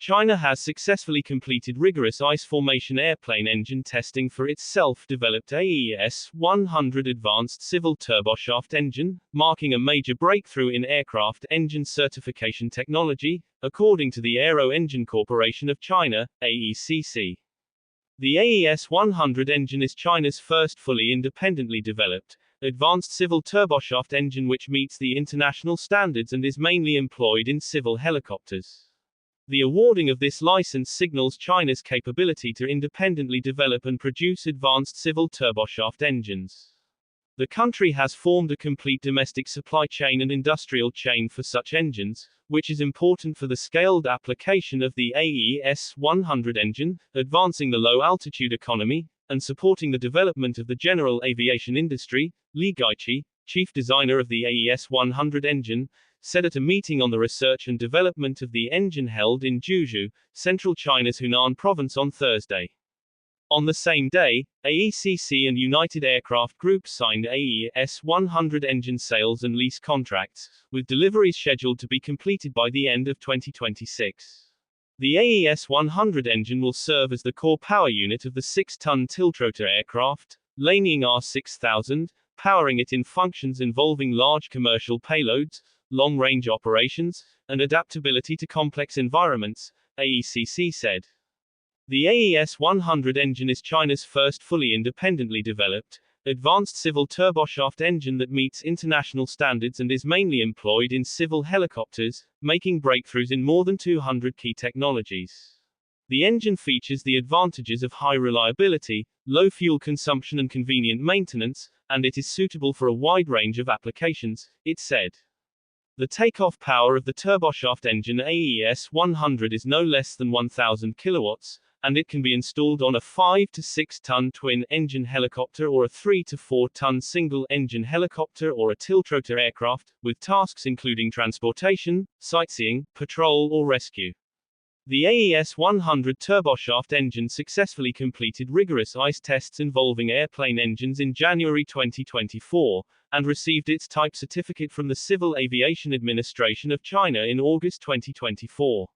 China has successfully completed rigorous ice formation airplane engine testing for its self-developed AES100 advanced civil turboshaft engine, marking a major breakthrough in aircraft engine certification technology, according to the Aero Engine Corporation of China, AECC. The AES100 engine is China's first fully independently developed, advanced civil turboshaft engine which meets the international standards and is mainly employed in civil helicopters. The awarding of this license signals China's capability to independently develop and produce advanced civil turboshaft engines. The country has formed a complete domestic supply chain and industrial chain for such engines, which is important for the scaled application of the AES100 engine, advancing the low-altitude economy, and supporting the development of the general aviation industry. Li Gaiqi, chief designer of the AES100 engine, said at a meeting on the research and development of the engine held in Juzhou, central China's Hunan province on Thursday. On the same day, AECC and United Aircraft Group signed AES100 engine sales and lease contracts, with deliveries scheduled to be completed by the end of 2026. The AES100 engine will serve as the core power unit of the 6-ton tiltrotor aircraft, Liaoning R6000, powering it in functions involving large commercial payloads, long-range operations, and adaptability to complex environments, AECC said. The AES100 engine is China's first fully independently developed, advanced civil turboshaft engine that meets international standards and is mainly employed in civil helicopters, making breakthroughs in more than 200 key technologies. The engine features the advantages of high reliability, low fuel consumption and convenient maintenance, and it is suitable for a wide range of applications, it said. The takeoff power of the turboshaft engine AES100 is no less than 1,000 kilowatts, and it can be installed on a 5 to 6 ton twin-engine helicopter or a 3 to 4 ton single-engine helicopter or a tiltrotor aircraft, with tasks including transportation, sightseeing, patrol or rescue. The AES100 turboshaft engine successfully completed rigorous ice tests involving airplane engines in January 2024, and received its type certificate from the Civil Aviation Administration of China in August 2024.